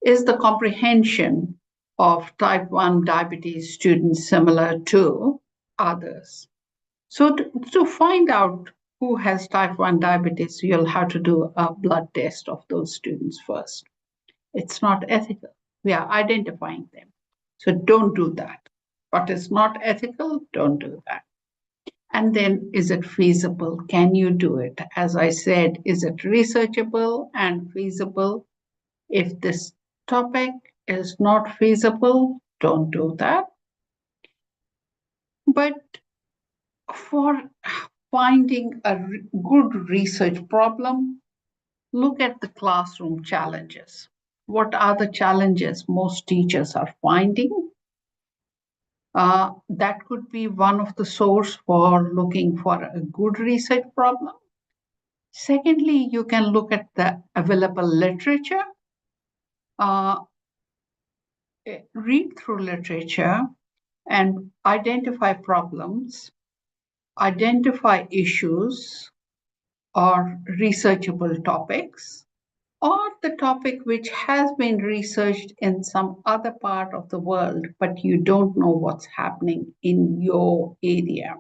Is the comprehension of type 1 diabetes students similar to others? So to find out who has type 1 diabetes, you'll have to do a blood test of those students first. It's not ethical. We are identifying them. So don't do that. What is not ethical, don't do that. And then, is it feasible? Can you do it? As I said, is it researchable and feasible? If this topic is not feasible, don't do that. But for finding a good research problem, look at the classroom challenges. What are the challenges most teachers are finding? That could be one of the source for looking for a good research problem. Secondly, you can look at the available literature. Read through literature and identify problems, identify issues or researchable topics, or the topic which has been researched in some other part of the world, but you don't know what's happening in your area.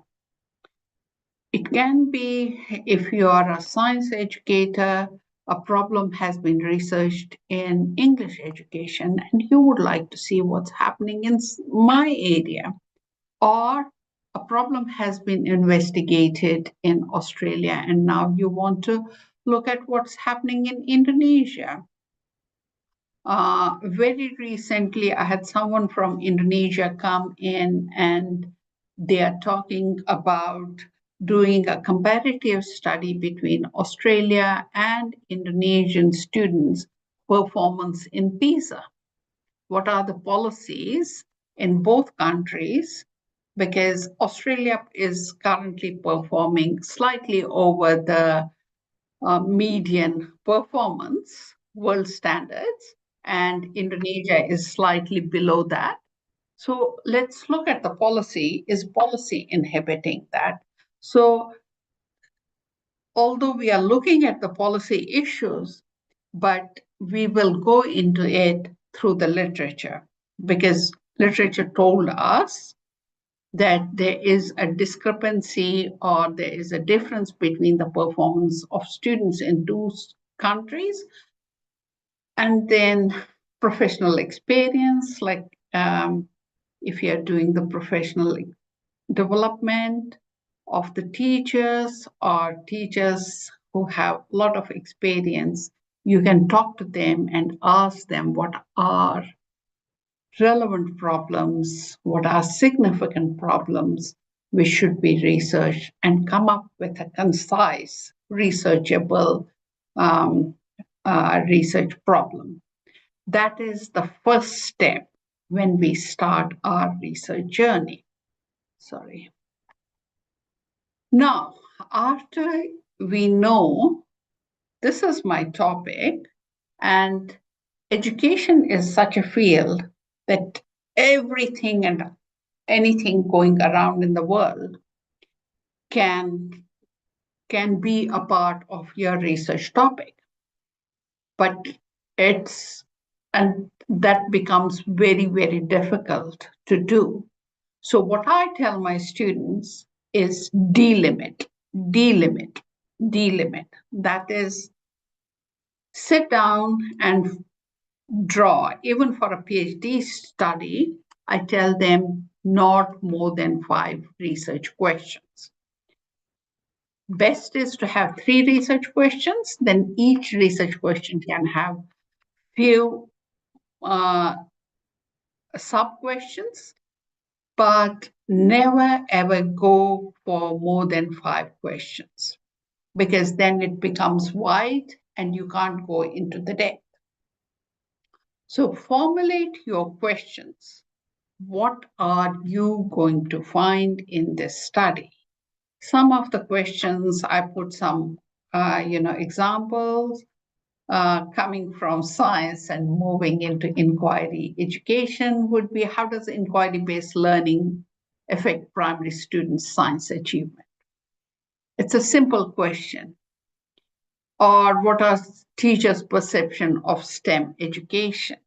It can be, if you are a science educator, a problem has been researched in English education and you would like to see what's happening in my area. Or a problem has been investigated in Australia and now you want to look at what's happening in Indonesia. Very recently, I had someone from Indonesia come in and they are talking about doing a comparative study between Australia and Indonesian students' performance in PISA. What are the policies in both countries? Because Australia is currently performing slightly over the median performance, world standards, and Indonesia is slightly below that. So let's look at the policy. Is policy inhibiting that? So although we are looking at the policy issues, but we will go into it through the literature because literature told us that there is a discrepancy or there is a difference between the performance of students in two countries. And then professional experience, like if you're doing the professional development of the teachers or teachers who have a lot of experience, you can talk to them and ask them what are relevant problems, what are significant problems which should be researched, and come up with a concise, researchable research problem. That is the first step when we start our research journey. Sorry. Now, after we know this is my topic, and education is such a field that everything and anything going around in the world can be a part of your research topic. But that becomes very, very difficult to do. So what I tell my students is delimit. That is, sit down and draw. Even for a PhD study, I tell them not more than 5 research questions. Best is to have 3 research questions, then each research question can have few sub-questions, but never ever go for more than 5 questions because then it becomes wide and you can't go into the depth. So formulate your questions. What are you going to find in this study? Some of the questions, I put some examples coming from science and moving into inquiry education would be, how does inquiry-based learning affect primary students' science achievement? It's a simple question. Or what are teachers' perception of STEM education?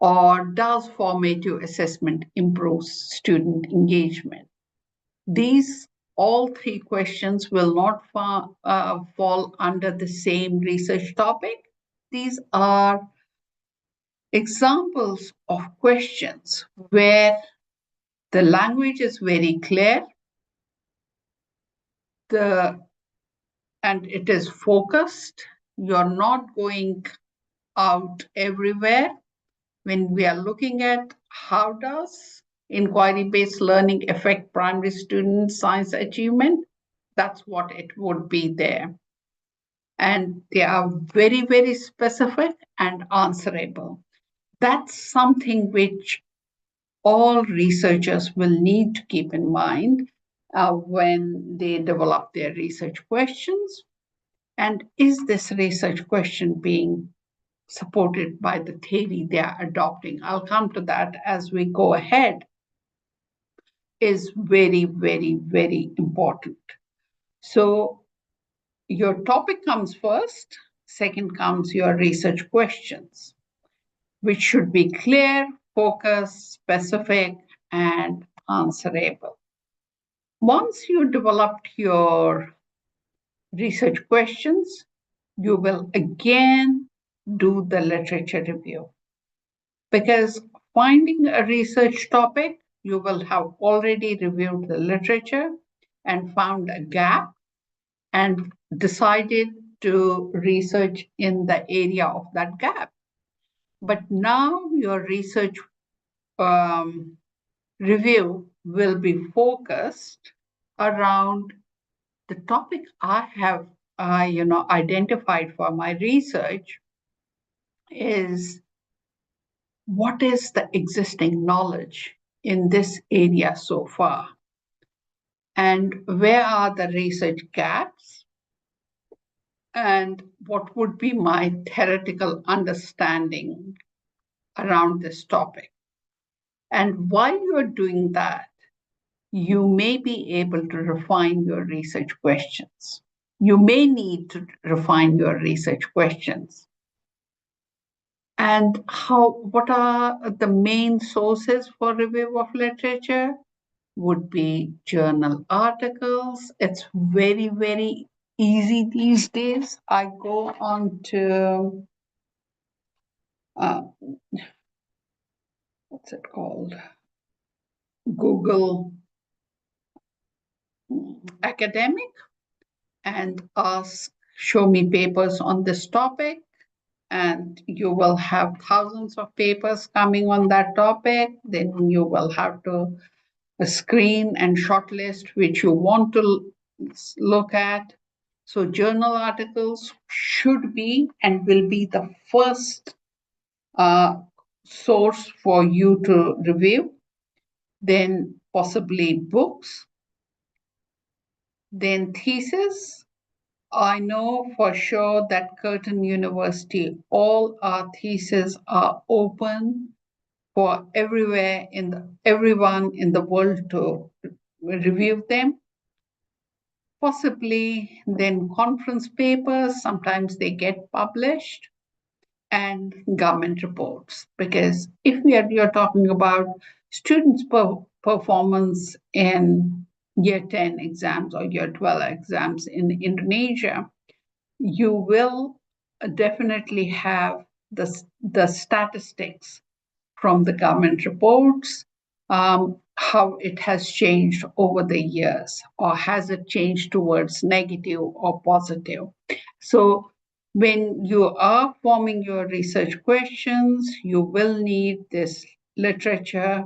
Or does formative assessment improve student engagement? These all three questions will not fall under the same research topic. These are examples of questions where the language is very clear, and it is focused. You're not going out everywhere. When we are looking at how does inquiry-based learning affect primary student science achievement, that's what it would be there. And they are very, very specific and answerable. That's something which all researchers will need to keep in mind when they develop their research questions. And is this research question being supported by the theory they are adopting? I'll come to that as we go ahead. Is very, very, very important. So your topic comes first, second comes your research questions, which should be clear, focused, specific, and answerable. Once you developed your research questions, you will again do the literature review. Because finding a research topic, you will have already reviewed the literature and found a gap and decided to research in the area of that gap. But now your research review will be focused around the topic I have identified for my research is what is the existing knowledge in this area so far? And where are the research gaps? And what would be my theoretical understanding around this topic? And while you're doing that, you may be able to refine your research questions. You may need to refine your research questions. And what are the main sources for review of literature? Would be journal articles. It's very, very easy these days. I go on to, what's it called? Google Academic and ask, show me papers on this topic. And you will have thousands of papers coming on that topic. Then you will have to screen and shortlist which you want to look at. So journal articles should be and will be the first source for you to review. Then possibly books. Then thesis. I know for sure that Curtin University, all our theses are open for everyone in the world to review them. Possibly then conference papers, sometimes they get published, and government reports. Because if you're talking about students' performance in year 10 exams or year 12 exams in Indonesia, you will definitely have the statistics from the government reports, how it has changed over the years, or has it changed towards negative or positive. So when you are forming your research questions, you will need this literature,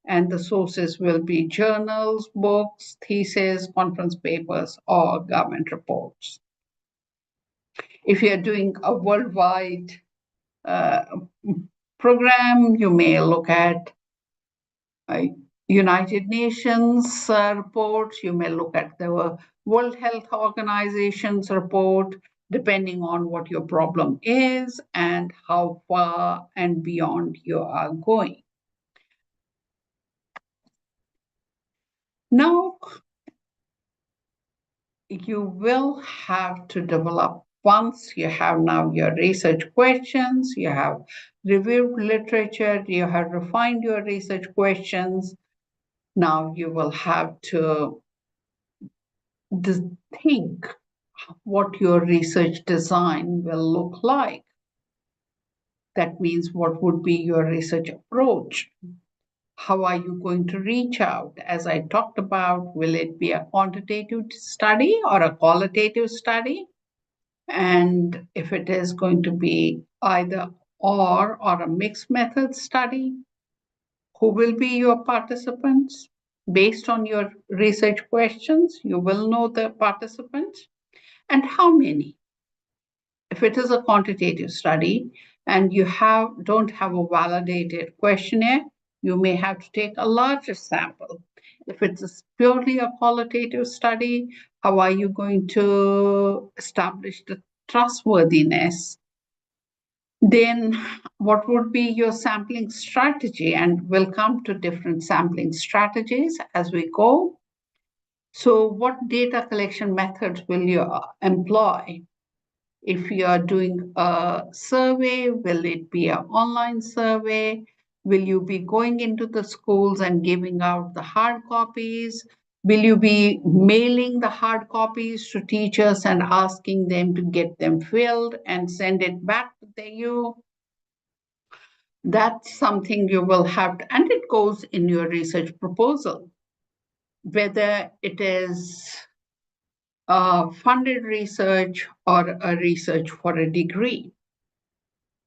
and the sources will be journals, books, theses, conference papers, or government reports. If you're doing a worldwide program, you may look at United Nations reports, you may look at the World Health Organization's report, depending on what your problem is and how far and beyond you are going. Now, you will have to develop once you have now your research questions, you have reviewed literature, you have refined your research questions, now you will have to think what your research design will look like. That means what would be your research approach? How are you going to reach out? As I talked about, will it be a quantitative study or a qualitative study? And if it is going to be either or a mixed method study, who will be your participants? Based on your research questions, you will know the participants and how many. If it is a quantitative study and you don't have a validated questionnaire, you may have to take a larger sample. If it's purely a qualitative study, how are you going to establish the trustworthiness? Then what would be your sampling strategy? And we'll come to different sampling strategies as we go. So what data collection methods will you employ? If you are doing a survey, will it be an online survey? Will you be going into the schools and giving out the hard copies? Will you be mailing the hard copies to teachers and asking them to get them filled and send it back to you? That's something you will have to, and it goes in your research proposal, whether it is funded research or a research for a degree.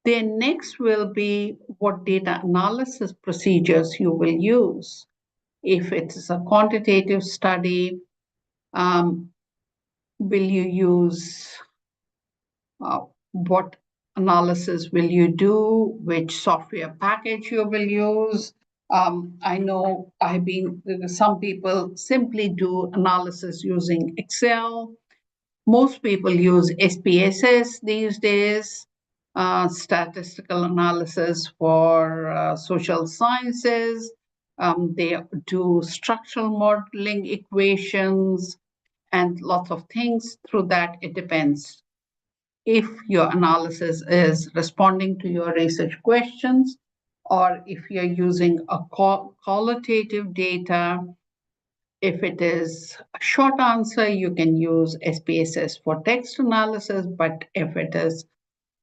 Then next will be what data analysis procedures you will use. If it's a quantitative study, will you use what analysis will you do, which software package you will use. I know some people simply do analysis using Excel. Most people use SPSS these days, statistical analysis for social sciences. They do structural modeling equations and lots of things through that. It depends. If your analysis is responding to your research questions, or if you're using a qualitative data. If it is a short answer, you can use SPSS for text analysis, but if it is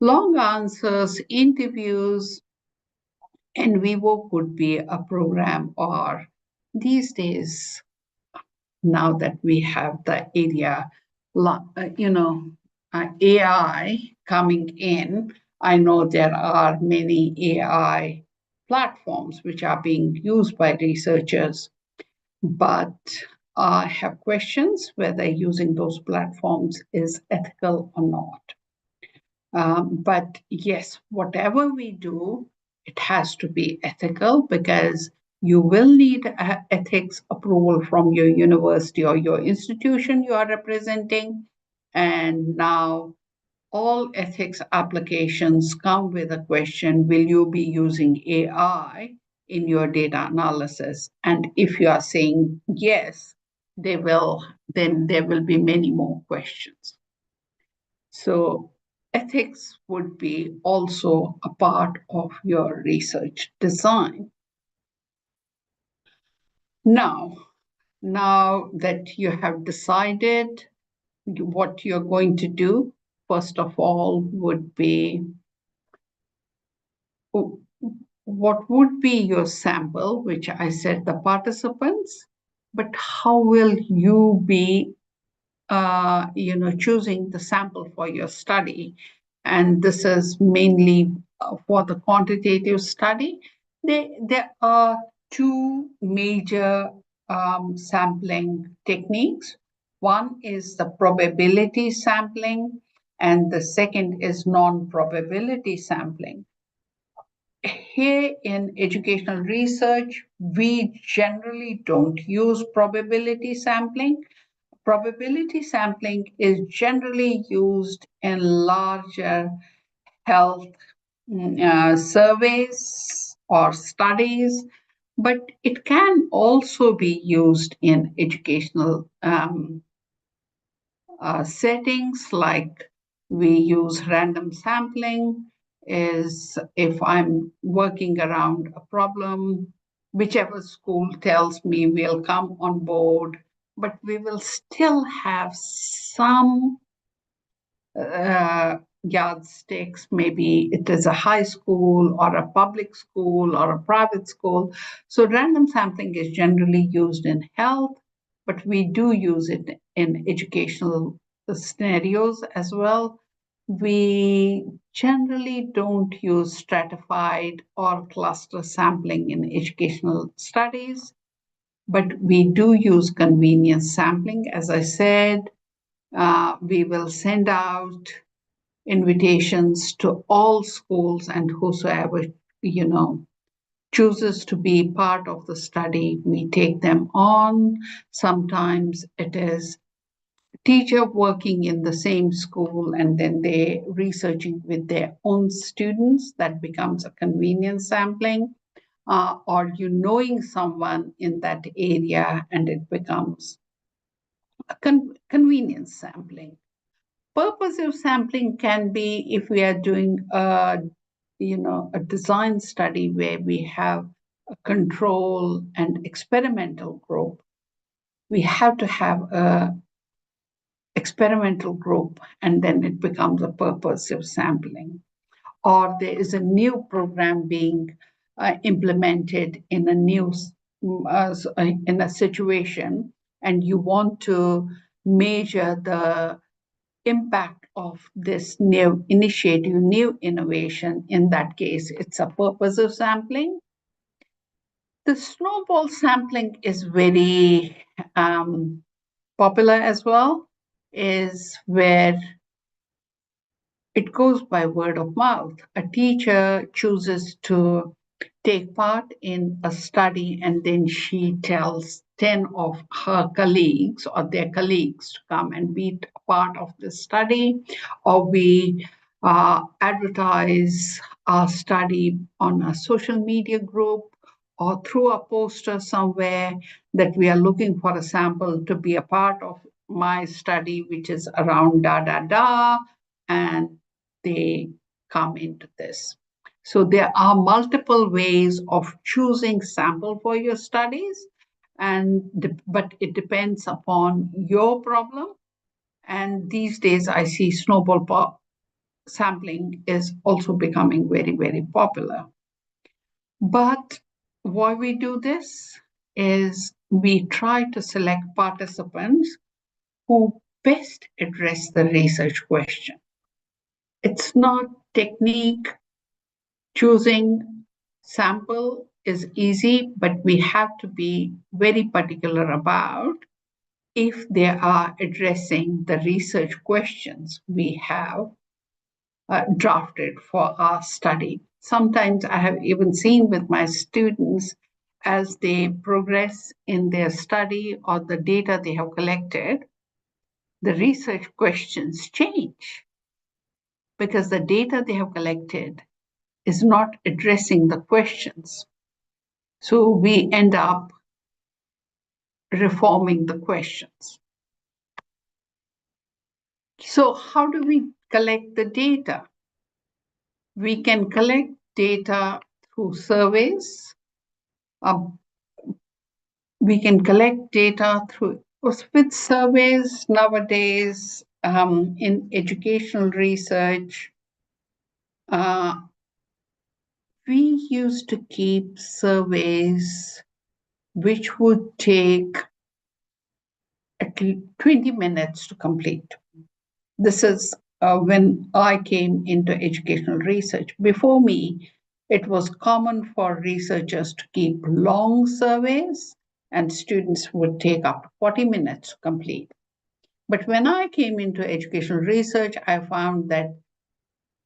long answers, interviews, NVivo could be a program, or these days, now that we have the area, AI coming in, I know there are many AI platforms which are being used by researchers, but I have questions whether using those platforms is ethical or not. But yes, whatever we do, it has to be ethical because you will need ethics approval from your university or your institution you are representing. And now all ethics applications come with a question, will you be using AI in your data analysis? And if you are saying yes, then there will be many more questions. So ethics would be also a part of your research design. Now that you have decided what you're going to do, first of all would be what would be your sample, which I said the participants, but how will you be choosing the sample for your study? And this is mainly for the quantitative study. There are two major sampling techniques. One is the probability sampling, and the second is non-probability sampling. Here in educational research, we generally don't use probability sampling. Probability sampling is generally used in larger health surveys or studies, but it can also be used in educational settings like We use random sampling is if I'm working around a problem, whichever school tells me we'll come on board, but we will still have some yardsticks. Maybe it is a high school or a public school or a private school. So random sampling is generally used in health, but we do use it in educational scenarios as well. We generally don't use stratified or cluster sampling in educational studies, but we do use convenience sampling. As I said, we will send out invitations to all schools, and whosoever chooses to be part of the study, we take them on. Sometimes it is teacher working in the same school and then they researching with their own students. That becomes a convenience sampling. Or you knowing someone in that area and it becomes a convenience sampling. Purposive sampling can be if we are doing a design study where we have a control and experimental group. We have to have a experimental group, and then it becomes a purposive sampling. Or there is a new program being implemented in a new in a situation, and you want to measure the impact of this new initiative, new innovation. In that case, it's a purposive sampling. The snowball sampling is very popular as well, is where it goes by word of mouth. A teacher chooses to take part in a study and then she tells 10 of her colleagues or their colleagues to come and be part of the study, or we advertise our study on a social media group or through a poster somewhere that we are looking for a sample to be a part of my study, which is around da da da, and they come into this. So there are multiple ways of choosing sample for your studies, but it depends upon your problem. And these days, I see snowball sampling is also becoming very, very popular. But why we do this is we try to select participants who best address the research question. It's not technique. Choosing sample is easy, but we have to be very particular about if they are addressing the research questions we have drafted for our study. Sometimes I have even seen with my students as they progress in their study or the data they have collected, the research questions change because the data they have collected is not addressing the questions. So we end up reforming the questions. So how do we collect the data? We can collect data through surveys. We can collect data with surveys nowadays in educational research. We used to keep surveys which would take at least 20 minutes to complete. This is when I came into educational research. Before me, it was common for researchers to keep long surveys, and students would take up to 40 minutes to complete. But when I came into educational research, I found that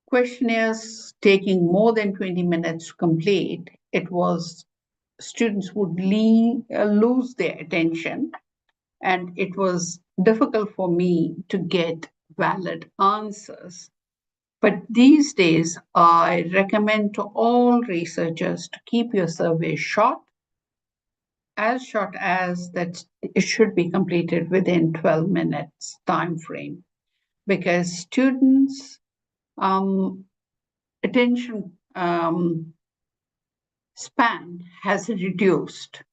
questionnaires taking more than 20 minutes to complete, it was students would lose their attention, and it was difficult for me to get valid answers. But these days, I recommend to all researchers to keep your survey short as that it should be completed within 12 minutes time frame. because students' attention span has reduced.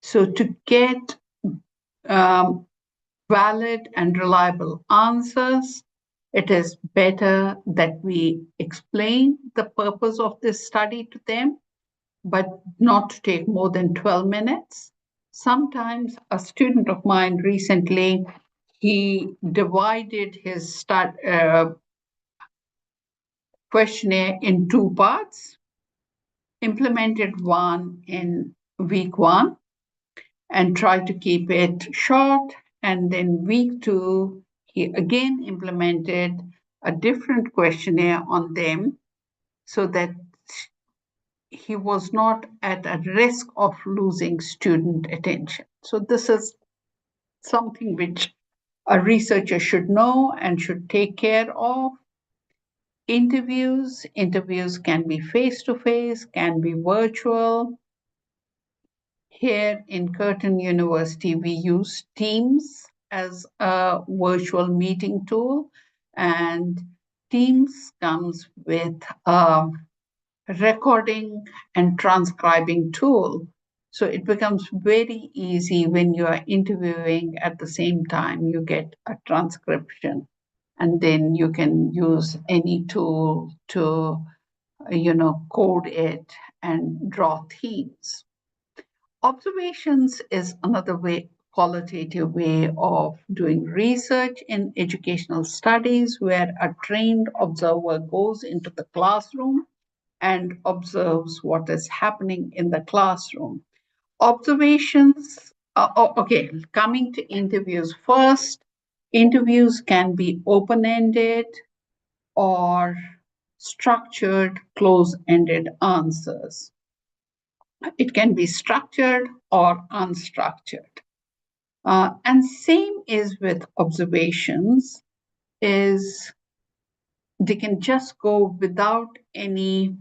So to get valid and reliable answers, it is better that we explain the purpose of this study to them, but not to take more than 12 minutes. Sometimes a student of mine recently, he divided his questionnaire in two parts, implemented one in week one, and tried to keep it short. And then week two, he again implemented a different questionnaire on them so that he was not at a risk of losing student attention. So this is something which a researcher should know and should take care of. Interviews can be face-to-face, can be virtual. Here in Curtin University, we use Teams as a virtual meeting tool, and Teams comes with a recording and transcribing tool. So it becomes very easy when you are interviewing at the same time, you get a transcription, and then you can use any tool to, code it and draw themes. Observations is another qualitative way of doing research in educational studies, where a trained observer goes into the classroom and observes what is happening in the classroom. Observations, okay, coming to interviews first. Interviews can be open-ended or structured, close-ended answers. It can be structured or unstructured. And same is with observations, is they can just go without any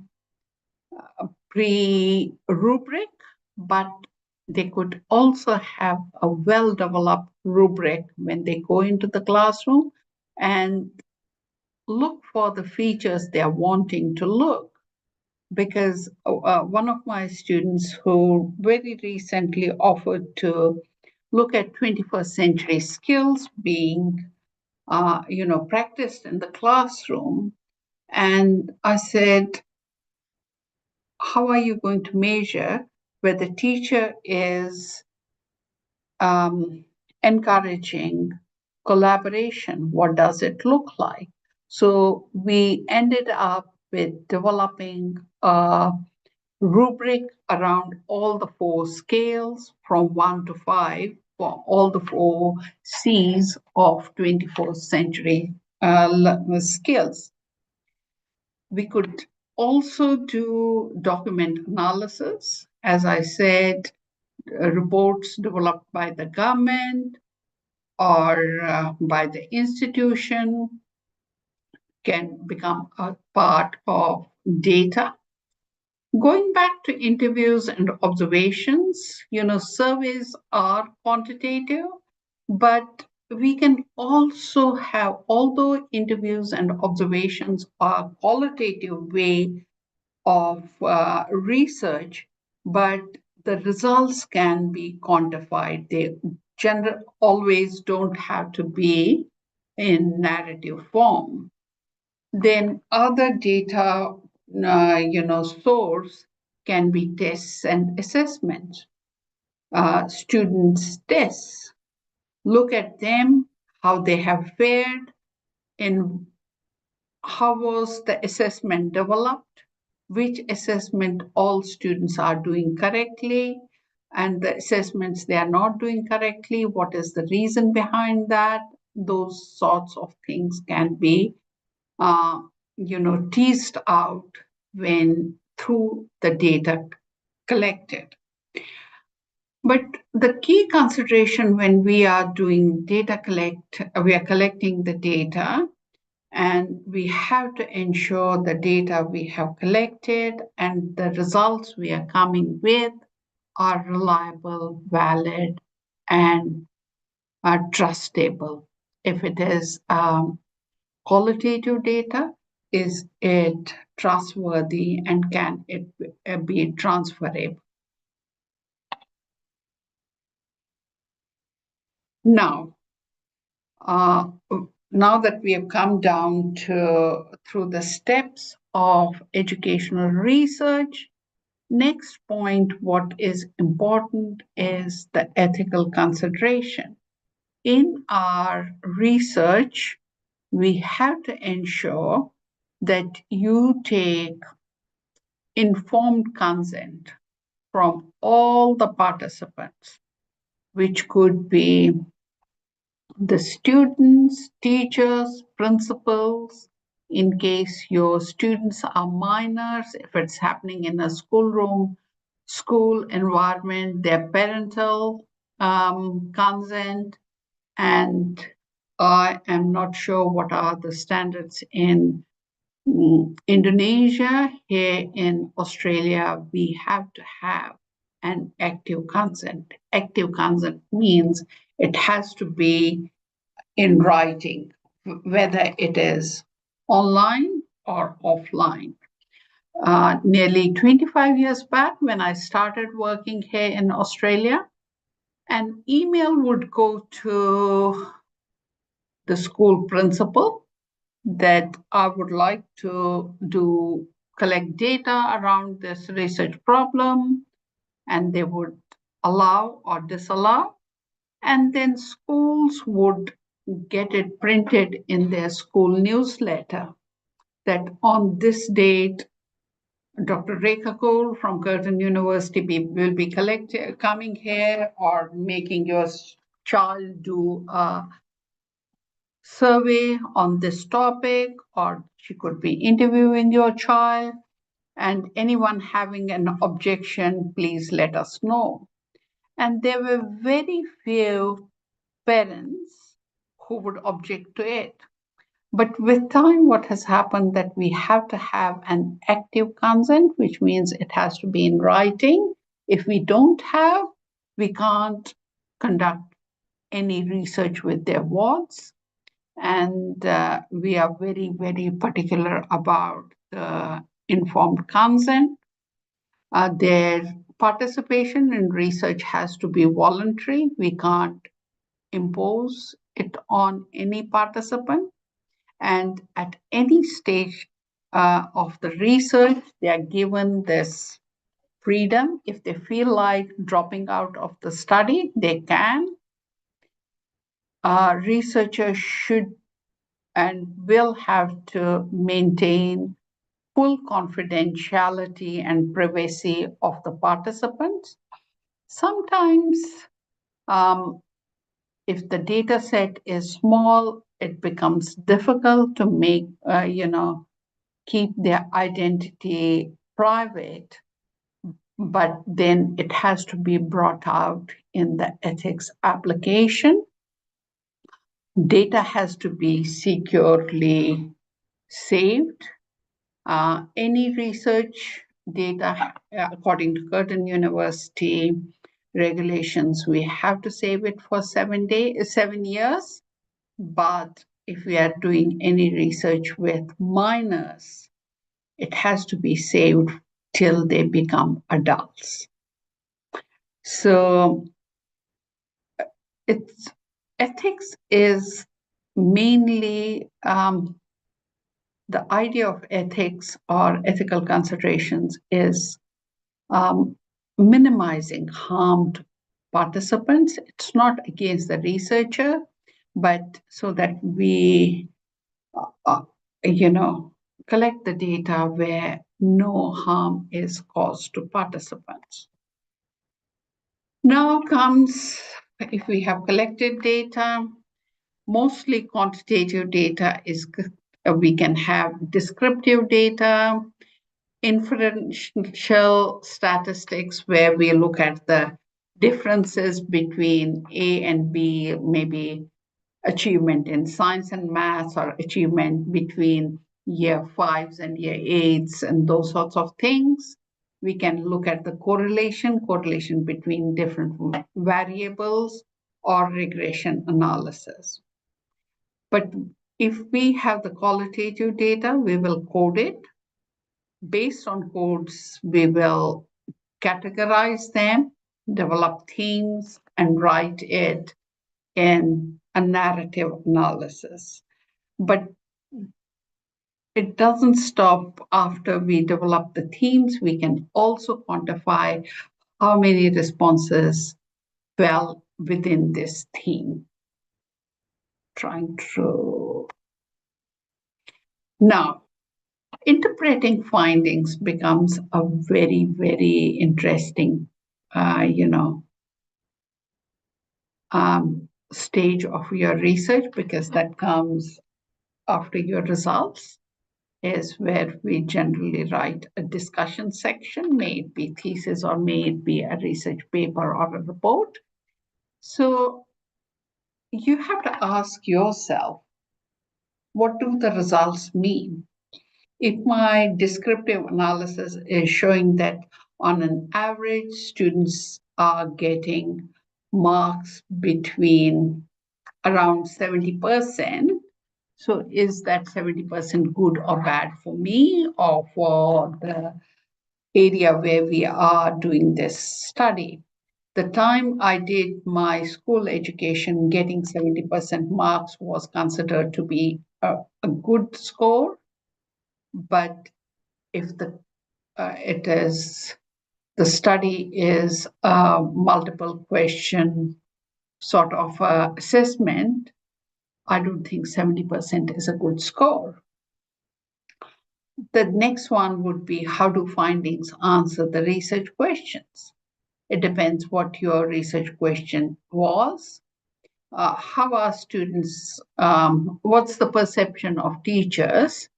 pre-rubric, but they could also have a well-developed rubric when they go into the classroom and look for the features they are wanting to look. Because one of my students who very recently offered to look at 21st century skills being, practiced in the classroom, and I said, how are you going to measure where the teacher is encouraging collaboration? What does it look like? So we ended up with developing a rubric around all the four scales from 1 to 5 for all the four C's of 21st century skills. We could also do document analysis. As I said, reports developed by the government or by the institution can become a part of data. Going back to interviews and observations, surveys are quantitative, but we can also have, although interviews and observations are qualitative way of research, but the results can be quantified. They always don't have to be in narrative form. Then other data, source can be tests and assessments. Students' tests, look at them, how they have fared, in how was the assessment developed, which assessment all students are doing correctly, and the assessments they are not doing correctly, what is the reason behind that. Those sorts of things can be teased out when through the data collected. But the key consideration when we are doing we are collecting the data, and we have to ensure the data we have collected and the results we are coming with are reliable, valid, and are trustable. if it is qualitative data, is it trustworthy and can it be transferable? Now, now that we have come down to through the steps of educational research, next point, what is important is the ethical consideration. In our research, we have to ensure that you take informed consent from all the participants, which could be the students, teachers, principals, in case your students are minors, if it's happening in a schoolroom, school environment, their parental consent, and I am not sure what are the standards in Indonesia. Here in Australia, we have to have an active consent. Active consent means it has to be in writing, whether it is online or offline. Nearly 25 years back, when I started working here in Australia, an email would go to the school principal that I would like to collect data around this research problem, and they would allow or disallow. And then schools would get it printed in their school newsletter that on this date, Dr. Rekha Kaur from Curtin University will be coming here or making your child do a survey on this topic, or she could be interviewing your child. And anyone having an objection, please let us know. And there were very few parents who would object to it. But with time, what has happened that we have to have an active consent, which means it has to be in writing. If we don't have, we can't conduct any research with their wards. And we are very, very particular about the informed consent. Their participation in research has to be voluntary. We can't impose it on any participant. And at any stage of the research, they are given this freedom. If they feel like dropping out of the study, they can. Researchers should and will have to maintain full confidentiality and privacy of the participants. Sometimes, if the data set is small, it becomes difficult to make, keep their identity private, but then it has to be brought out in the ethics application. Data has to be securely saved. Any research data, according to Curtin University regulations, we have to save it for 7 years. But if we are doing any research with minors, it has to be saved till they become adults. So ethics is mainly the idea of ethics or ethical considerations is minimizing harm to participants. It's not against the researcher, but so that we, collect the data where no harm is caused to participants. Now comes, if we have collected data, mostly quantitative data is, we can have descriptive data, inferential statistics where we look at the differences between A and B, maybe achievement in science and maths or achievement between year fives and year eights and those sorts of things. We can look at the correlation between different variables or regression analysis. But if we have the qualitative data, we will code it. Based on codes, we will categorize them, develop themes, and write it in a narrative analysis. But it doesn't stop after we develop the themes. We can also quantify how many responses fell within this theme. Trying to. Now, interpreting findings becomes a very, very interesting, stage of your research, because that comes after your results, is where we generally write a discussion section, may it be thesis or may it be a research paper or a report. So you have to ask yourself, what do the results mean? If my descriptive analysis is showing that on an average, students are getting marks between around 70%, so is that 70% good or bad for me or for the area where we are doing this study? The time I did my school education, getting 70% marks was considered to be a good score. But if it is the study is a multiple question sort of assessment, I don't think 70% is a good score. The next one would be, how do findings answer the research questions? It depends what your research question was. How are students, what's the perception of teachers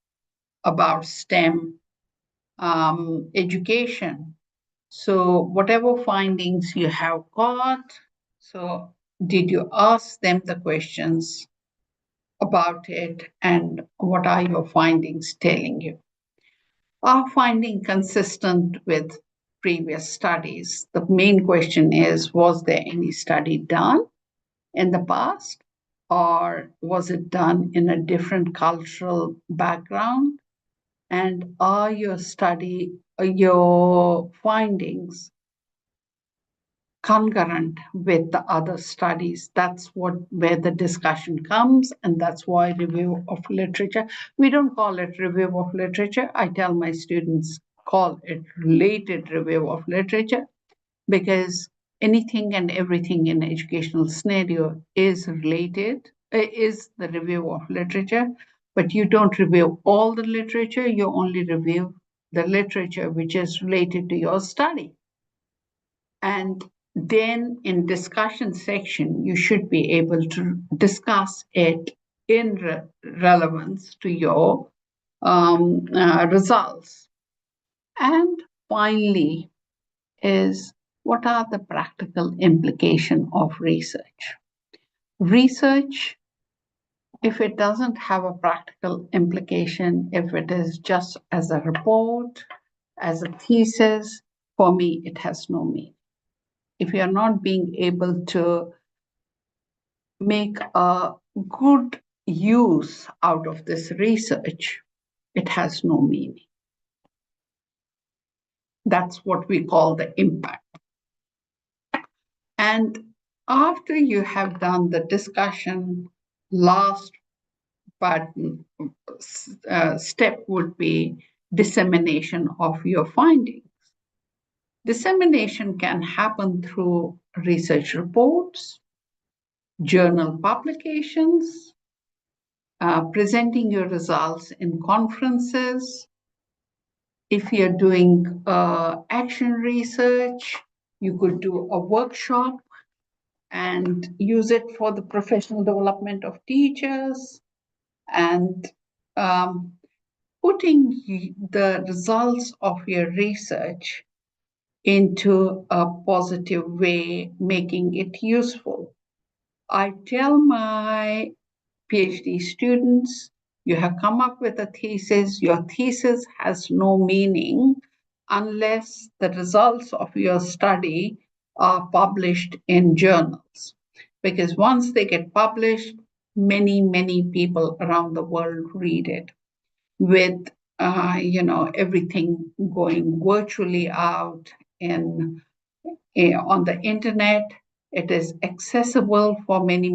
about STEM education? So whatever findings you have got, so did you ask them the questions about it, and what are your findings telling you? Are finding consistent with previous studies? The main question is, was there any study done in the past, or was it done in a different cultural background? And are your findings concurrent with the other studies? That's where the discussion comes, and that's why review of literature. We don't call it review of literature. I tell my students, call it related review of literature, because anything and everything in educational scenario is related, is the review of literature. But you don't review all the literature, you only review the literature which is related to your study. And then in discussion section, you should be able to discuss it in relevance to your results. And finally is, what are the practical implications of research? Research, if it doesn't have a practical implication, if it is just as a report, as a thesis, for me, it has no meaning. If you're not being able to make a good use out of this research, it has no meaning. That's what we call the impact. And after you have done the discussion, last but step would be dissemination of your findings. Dissemination can happen through research reports, journal publications, presenting your results in conferences. If you're doing action research, you could do a workshop and use it for the professional development of teachers, and putting the results of your research into a positive way, making it useful. I tell my PhD students, you have come up with a thesis. Your thesis has no meaning unless the results of your study are published in journals. Because once they get published, many people around the world read it. With everything going virtually out in on the internet, it is accessible for many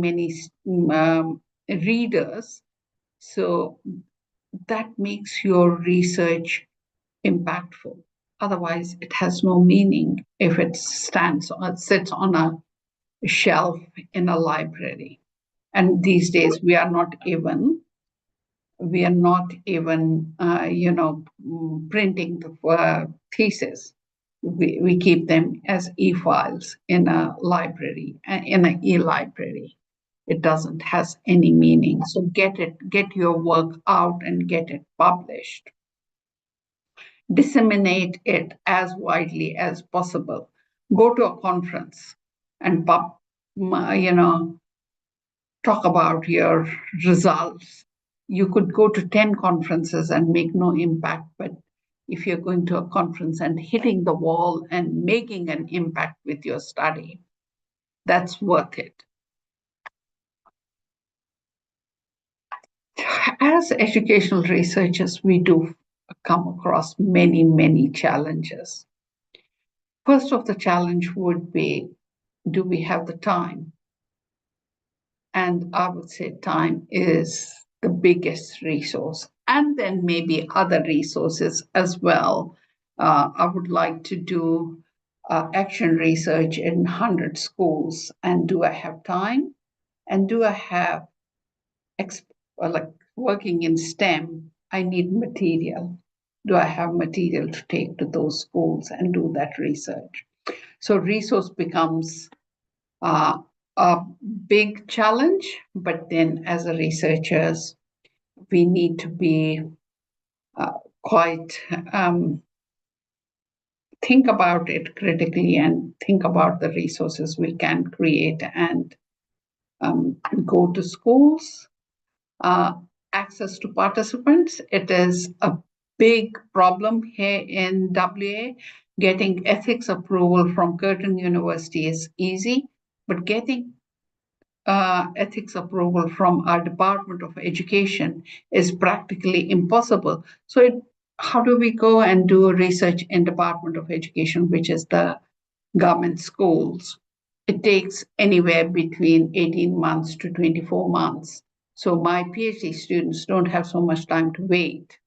readers. So that makes your research impactful. Otherwise, it has no meaning if it sits on a shelf in a library. And these days, we are not even printing the thesis. We keep them as e-files in a library, in an e-library. It doesn't has any meaning. So get your work out and get it published. Disseminate it as widely as possible. Go to a conference and talk about your results. You could go to 10 conferences and make no impact, but if you're going to a conference and hitting the wall and making an impact with your study, that's worth it. As educational researchers, we do come across many challenges. First of the challenge would be, do we have the time? And I would say time is the biggest resource. And then maybe other resources as well. I would like to do action research in 100 schools. And do I have time? And do I have, like working in STEM, I need material. Do I have material to take to those schools and do that research? So resource becomes a big challenge, but then as a researchers, we need to be quite think about it critically and think about the resources we can create and go to schools. Access to participants, it is a big problem here in WA. Getting ethics approval from Curtin University is easy, but getting ethics approval from our Department of Education is practically impossible. So how do we go and do research in Department of Education, which is the government schools? It takes anywhere between 18 months to 24 months. So my PhD students don't have so much time to wait.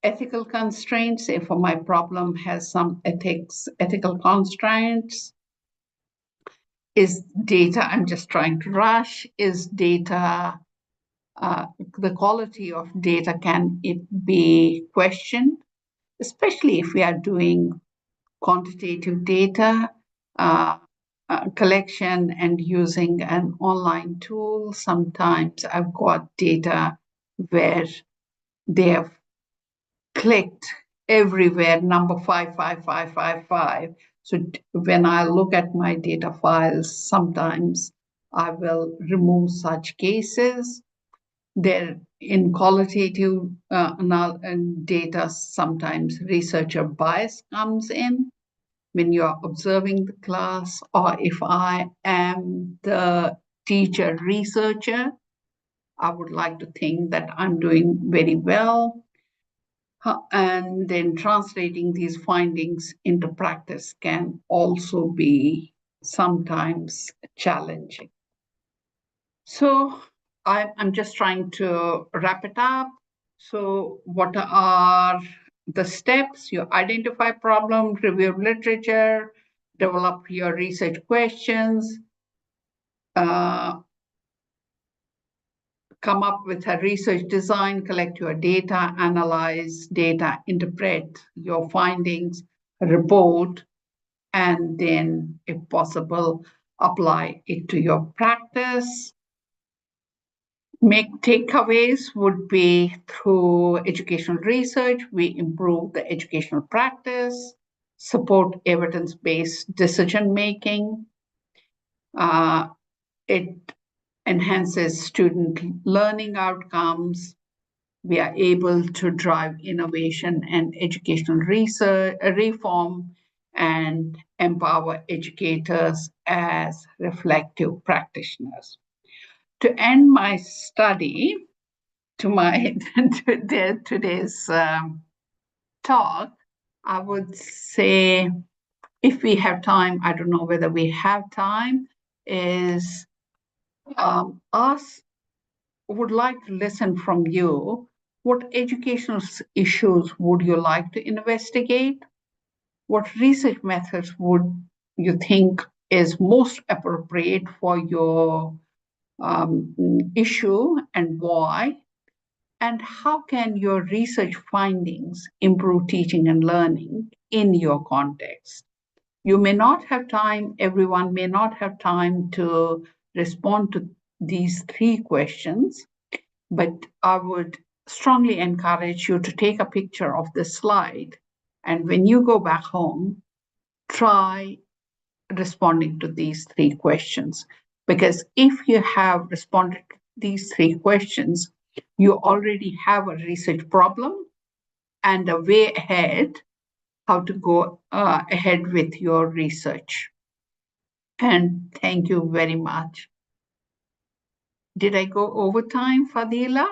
Ethical constraints, if my problem has some ethical constraints, is data, I'm just trying to rush, is data, the quality of data, can it be questioned? Especially if we are doing quantitative data collection and using an online tool. Sometimes I've got data where they have clicked everywhere, number 55555. So when I look at my data files, sometimes I will remove such cases. There in qualitative data, sometimes researcher bias comes in when you're observing the class, or if I am the teacher researcher, I would like to think that I'm doing very well. And then translating these findings into practice can also be sometimes challenging. So I'm just trying to wrap it up. So what are the steps? You identify problem, review literature, develop your research questions, come up with a research design, collect your data, analyze data, interpret your findings, report, and then, if possible, apply it to your practice. Make takeaways would be through educational research, we improve the educational practice, support evidence-based decision-making. It enhances student learning outcomes. We are able to drive innovation and educational research, reform, and empower educators as reflective practitioners. to end my study, to my today's talk, I would say, if we have time, I don't know whether we have time, is us would like to listen from you. What educational issues would you like to investigate? What research methods would you think is most appropriate for your issue and why? And how can your research findings improve teaching and learning in your context? You may not have time, everyone may not have time to respond to these three questions, but I would strongly encourage you to take a picture of this slide. And when you go back home, try responding to these three questions. Because if you have responded to these three questions, you already have a research problem and a way ahead how to go ahead with your research. And thank you very much. Did I go over time, Fadila?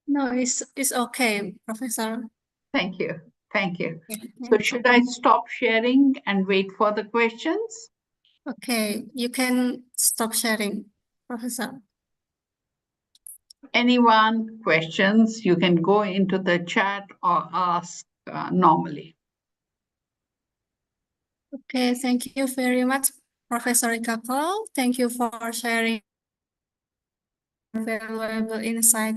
No, it's okay, Professor. Thank you. Thank you. So should I stop sharing and wait for the questions? Okay, you can stop sharing, Professor. Anyone, questions, you can go into the chat or ask normally. Okay, thank you very much, Professor Ikako. Thank you for sharing valuable insight,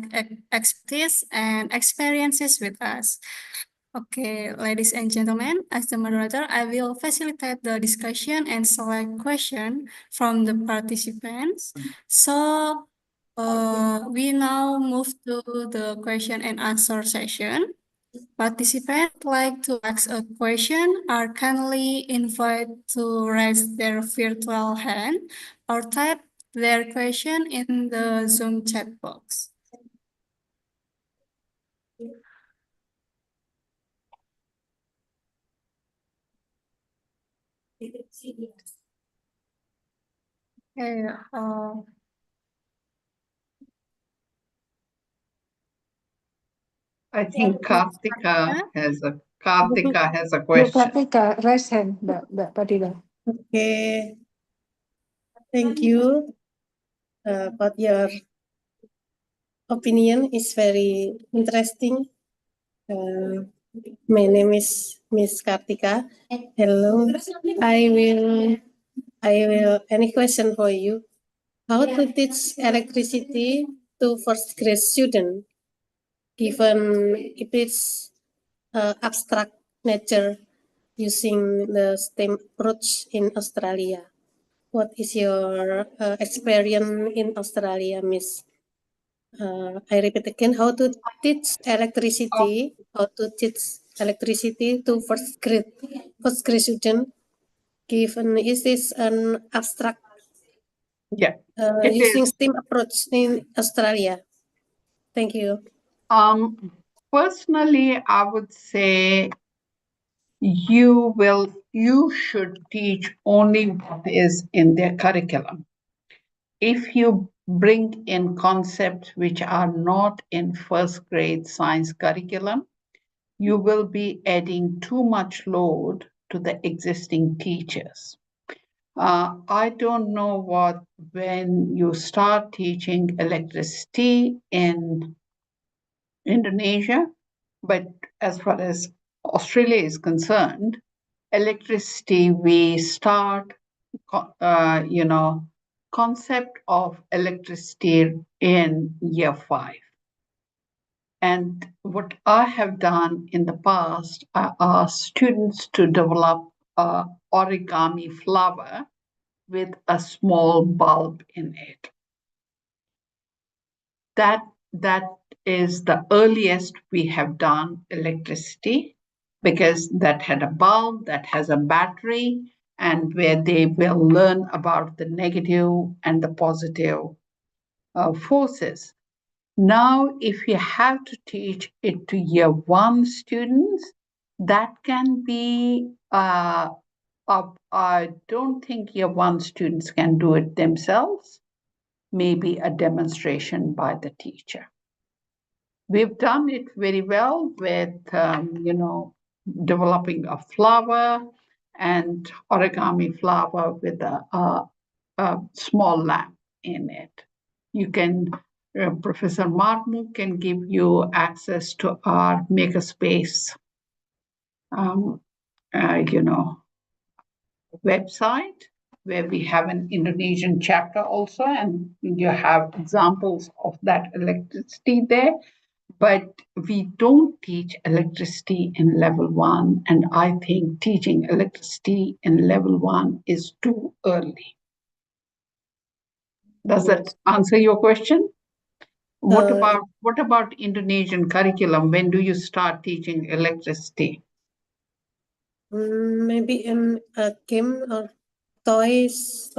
expertise, and experiences with us. Okay, ladies and gentlemen, as the moderator, I will facilitate the discussion and select questions from the participants. So we now move to the question and answer session. Participants like to ask a question are kindly invited to raise their virtual hand or type their question in the Zoom chat box. Okay, I think Kartika has a question. Kartika, raise hand, Mbak Fadila. Okay. Thank you. But your opinion is very interesting. My name is Miss Kartika. Hello. I will any question for you. How to teach electricity to first grade student, given if it's abstract nature using the STEM approach in Australia? What is your experience in Australia, Miss? I repeat again, how to teach electricity to first grade student, given is this an abstract using STEM approach in Australia? Thank you. Personally, I would say you should teach only what is in their curriculum. If you bring in concepts which are not in first grade science curriculum, you will be adding too much load to the existing teachers. I don't know when you start teaching electricity in Indonesia, but as far as Australia is concerned, electricity, we start, concept of electricity in year 5. And what I have done in the past, I asked students to develop an origami flower with a small bulb in it. That is the earliest we have done electricity, because that had a bulb, that has a battery, and where they will learn about the negative and the positive forces. Now, if you have to teach it to year 1 students, that can be I don't think year one students can do it themselves. Maybe a demonstration by the teacher. We've done it very well with, developing a flower and origami flower with a small lamp in it. You can, Professor Marmu can give you access to our makerspace, website, where we have an Indonesian chapter also, and you have examples of that electricity there. But we don't teach electricity in level 1, and I think teaching electricity in level 1 is too early. Does that answer your question? What about Indonesian curriculum? When do you start teaching electricity? Maybe in a game or toys.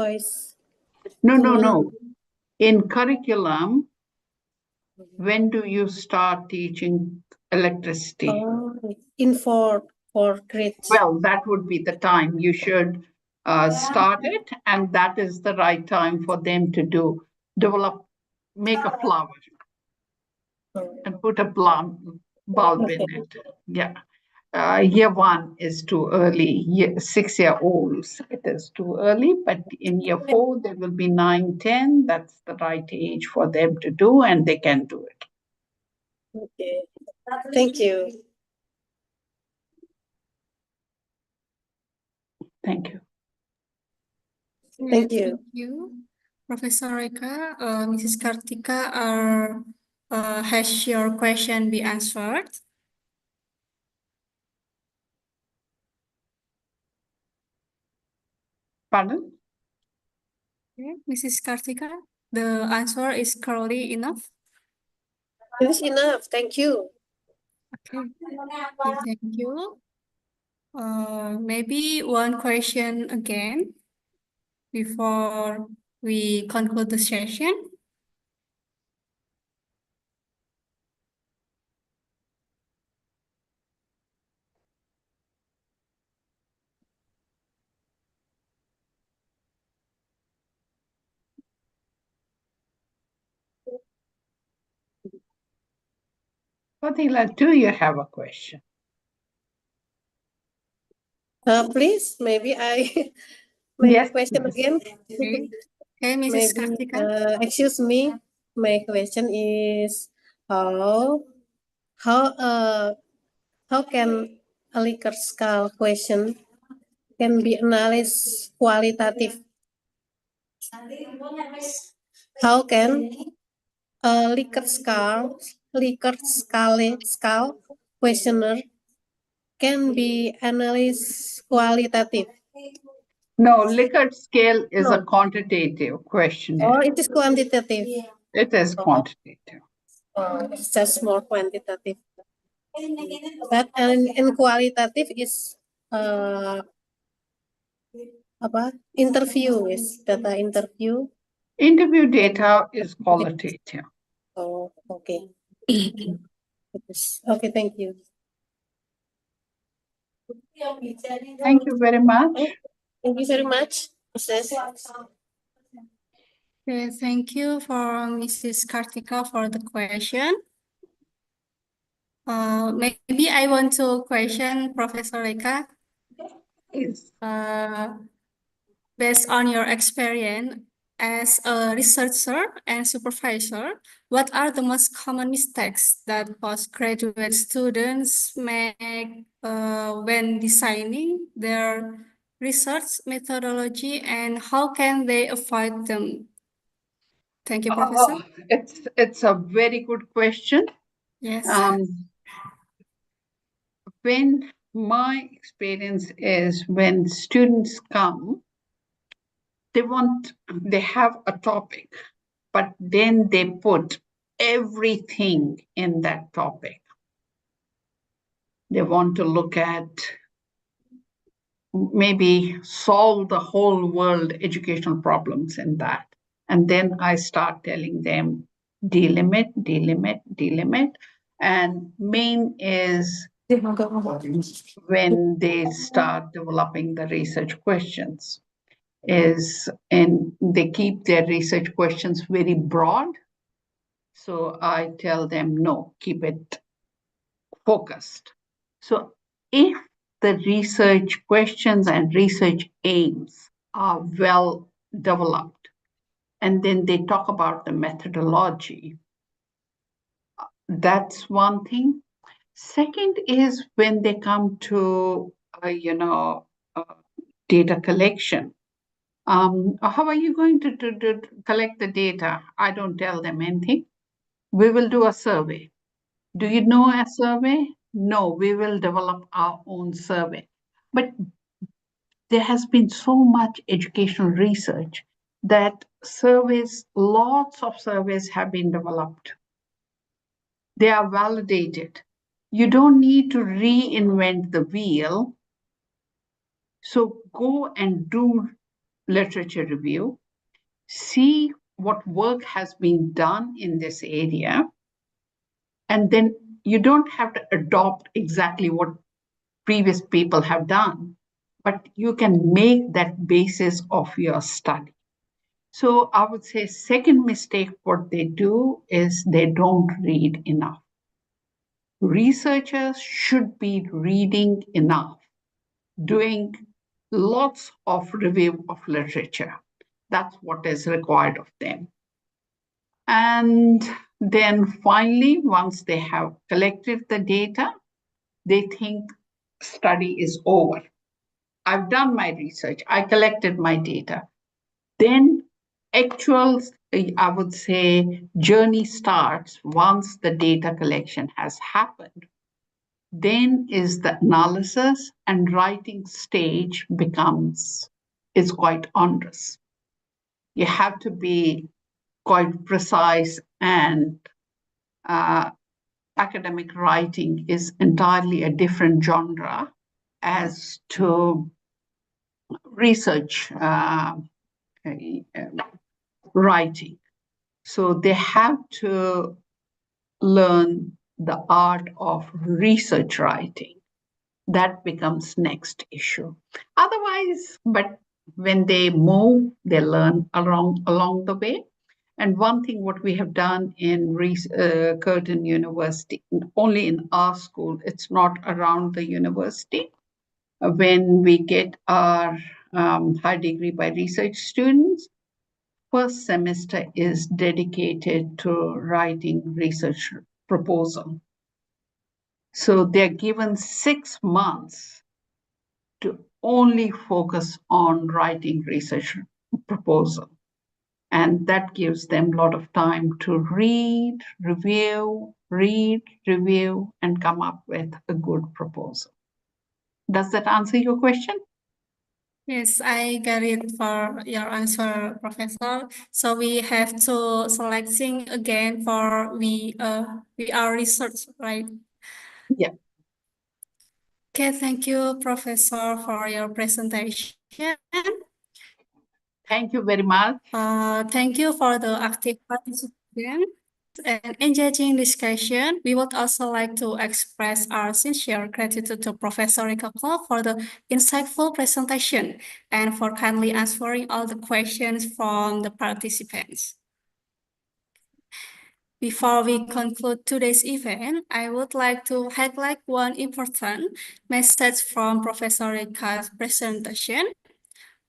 No. In curriculum, when do you start teaching electricity? In fourth grade. Well, that would be the time you should start it, and that is the right time for them to make a flower and put a bulb in it. Yeah. Year one is too early. 6-year-olds, it is too early. But in year 4, there will be 9, 10. That's the right age for them to do, and they can do it. Okay. Thank you. Thank you. Thank you. Thank you, Professor Reka. Mrs. Kartika, has your question been answered? Pardon? Okay, Mrs. Kartika, the answer is clearly enough. It is enough. Thank you. Okay, thank you. Maybe one question again before we conclude the session. Fadila, do you have a question? Please, maybe I make Yes, a question please. again. Okay, Mrs. Maybe, Kartika. excuse me. My question is how can a Likert scale question can be analyzed qualitative? How can a Likert scale questionnaire can be analyzed qualitative? No, Likert scale is a No. quantitative questionnaire. Oh, it is quantitative. It is quantitative. It's just more quantitative. But in qualitative is interview is data interview. Interview data is qualitative. Oh, okay. Okay, thank you. Thank you very much. Thank you very much, Mrs. Okay, thank you for Mrs. Kartika for the question. Maybe I want to question Professor Reka. Yes. Based on your experience as a researcher and supervisor, what are the most common mistakes that postgraduate students make when designing their research methodology, and how can they avoid them? Thank you, Professor. It's a very good question. Yes. When my experience is when students come, they have a topic, but then they put everything in that topic. They want to look at, maybe solve the whole world educational problems in that. And then I start telling them, delimit. And main is when they start developing the research questions and they keep their research questions very broad. So I tell them, no, keep it focused. So if the research questions and research aims are well developed, and then they talk about the methodology, that's one thing. Second is when they come to, data collection. How are you going to collect the data? I don't tell them anything. We will do a survey. Do you know a survey? No, we will develop our own survey. But there has been so much educational research that surveys, lots of surveys have been developed. They are validated. You don't need to reinvent the wheel. So go and do literature review, see what work has been done in this area, and then you don't have to adopt exactly what previous people have done, but you can make that basis of your study. So I would say second mistake what they do is they don't read enough. Researchers should be reading enough, doing lots of review of literature. That's what is required of them. And then finally, once they have collected the data, they think study is over. I've done my research, I collected my data. Then actual, I would say, journey starts once the data collection has happened. Then is the analysis and writing stage is quite onerous. You have to be quite precise, and academic writing is entirely a different genre as to research writing. So they have to learn the art of research writing. That becomes next issue. Otherwise, but when they move, they learn along the way. And one thing what we have done in Curtin University, only in our school, it's not around the university. When we get our high degree by research students, first semester is dedicated to writing research proposal. So they're given 6 months to only focus on writing research proposal. And that gives them a lot of time to read, review, and come up with a good proposal. Does that answer your question? Yes, I get it for your answer, Professor. So we have to selecting again for we are research, right? Yeah. Okay, thank you, Professor, for your presentation. Thank you very much. Thank you for the active participation and engaging discussion. We would also like to express our sincere gratitude to Professor Rika for the insightful presentation and for kindly answering all the questions from the participants. Before we conclude today's event, I would like to highlight one important message from Professor Rika's presentation.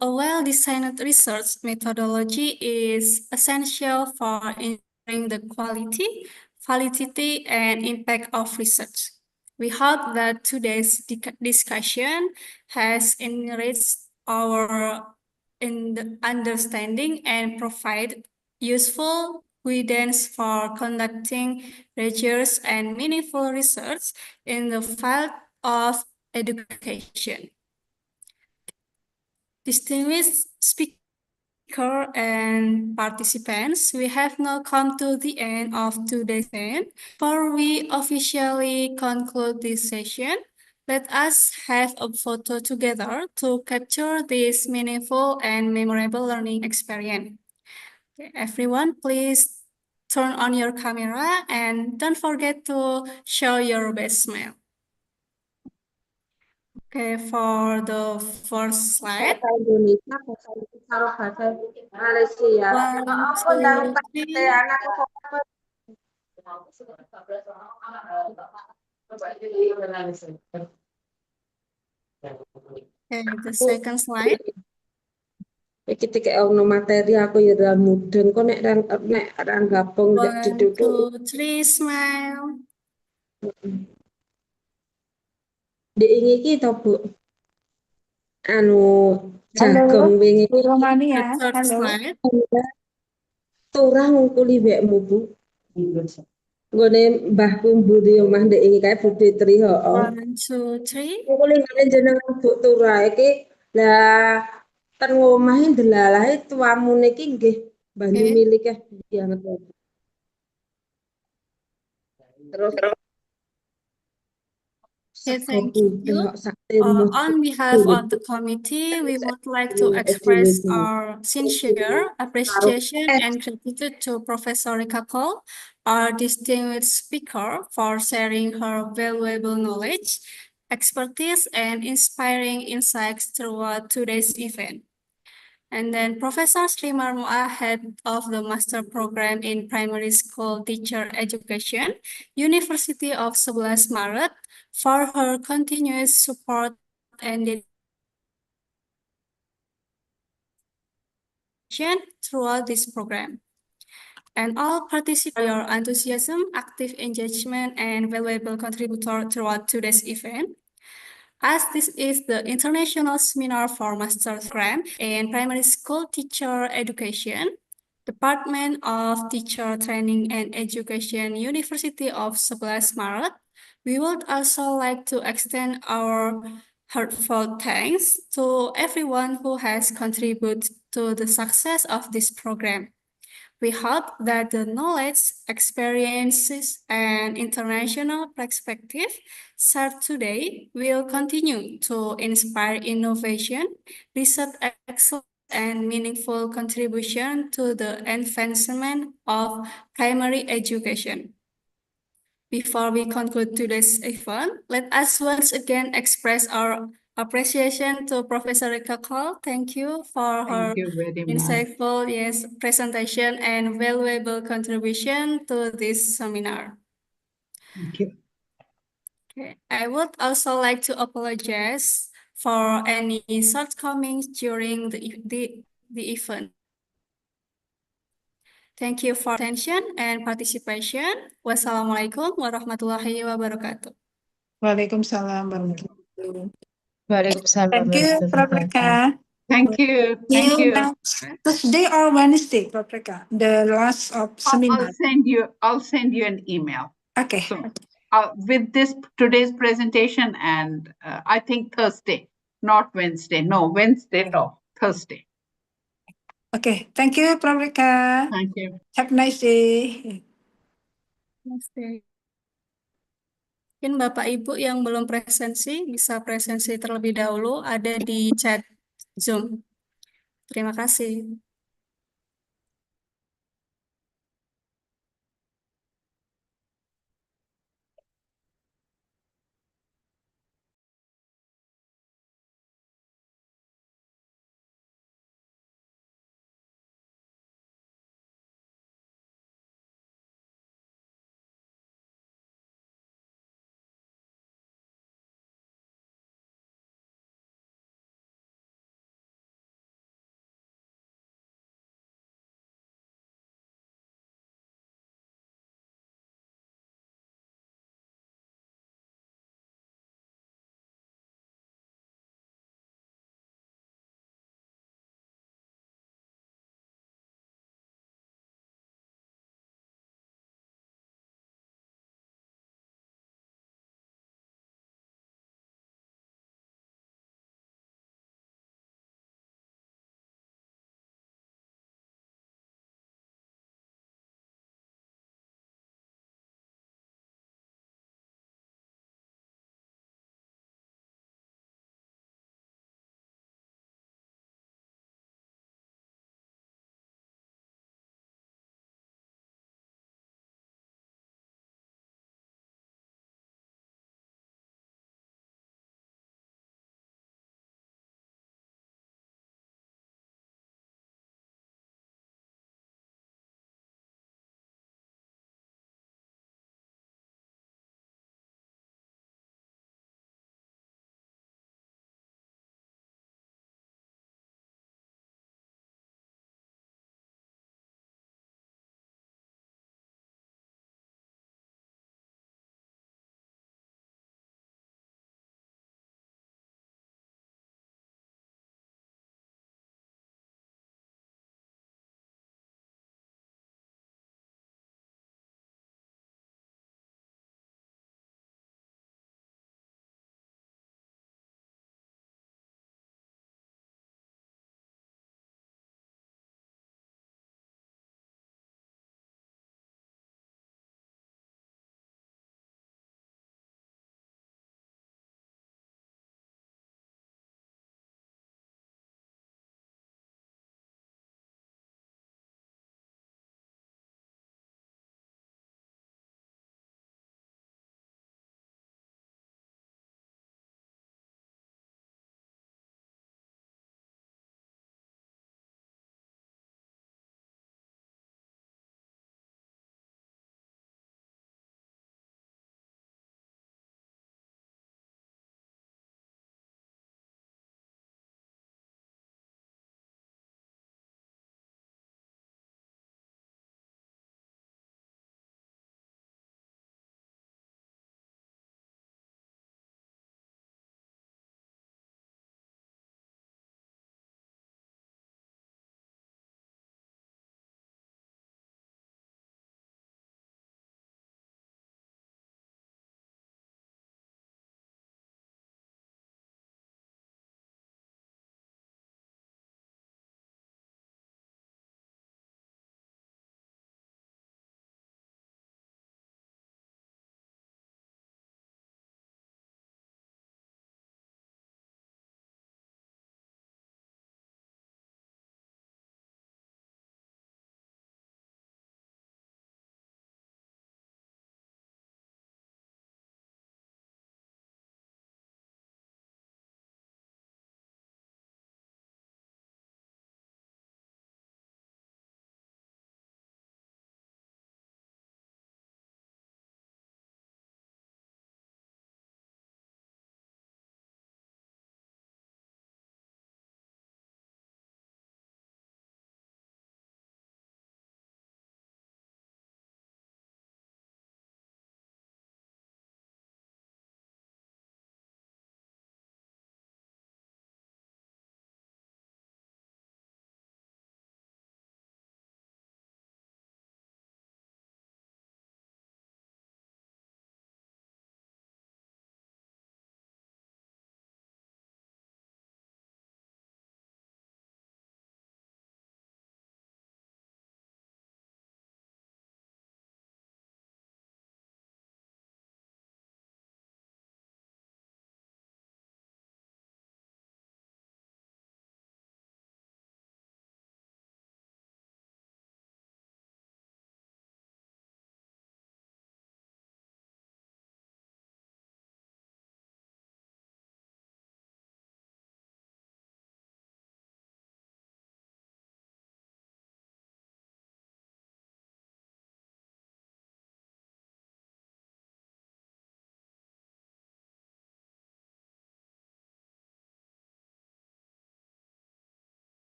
A well-designed research methodology is essential for ensuring the quality, validity, and impact of research. We hope that today's discussion has enriched our understanding and provide useful guidance for conducting rigorous and meaningful research in the field of education. Distinguished speaker and participants, we have now come to the end of today's event. Before we officially conclude this session, let us have a photo together to capture this meaningful and memorable learning experience. Okay, everyone, please turn on your camera and don't forget to show your best smile. Okay, for the first slide, Bahasa Indonesia, bahasa karo bahasa Malaysia. 1, 2, 3. Anakku Okay, the second slide. ketika ono materi aku ya ora mudeng kok nek ra gabung ndak 1, ditutup 2, 3, smile. Dek iki to Bu anu Halo, jagong wingi Bu Romania. The third Halo. slide. turah ngungkuli mbekmu Bu nggone mbahku mburi omah ndek iki kae Bu Fitri heeh 1, 2, 3. ngungkuli ngene jenengan Bu turah iki lah ten omahe delalahe tuamu niki nggih banyu Okay. milike banget terus Okay, sego thank putih you. kok sak termos On behalf of the committee, we would like to express our sincere appreciation and gratitude to Professor Rika Cole, our distinguished speaker, for sharing her valuable knowledge, expertise, and inspiring insights throughout today's event. And then Professor Sri Marmoa, head of the Master Program in Primary School Teacher Education, University of 11 Maret, for her continuous support and dedication throughout this program. And all participants for your enthusiasm, active engagement, and valuable contributor throughout today's event. As this is the international seminar for master's program in primary school teacher education, Department of Teacher Training and Education, University of 11 Maret, we would also like to extend our heartfelt thanks to everyone who has contributed to the success of this program. We hope that the knowledge, experiences, and international perspective shared today will continue to inspire innovation, research excellence, and meaningful contribution to the advancement of primary education. Before we conclude today's event, let us once again express our appreciation to Professor Rika Cole. Thank you for her Thank you very much. insightful presentation and valuable contribution to this seminar. Thank you. Okay. I would also like to apologize for any shortcomings during the event. Thank you for attention and participation. Wassalamualaikum warahmatullahi wabarakatuh. Waalaikumsalam warahmatullahi wabarakatuh. Waalaikumsalam Thank you, Prof. Rika. Thank you. Thank you. Thursday or Wednesday, Prof. Rika, the last of seminar. I'll send you an email. Okay. So, with this today's presentation, and I think Thursday, not Wednesday. No, Wednesday, no, Thursday. Okay. Thank you, Prof. Rika. Thank you. Have a nice day. Mungkin Bapak Ibu yang belum presensi bisa presensi terlebih dahulu ada di chat Zoom. Terima kasih.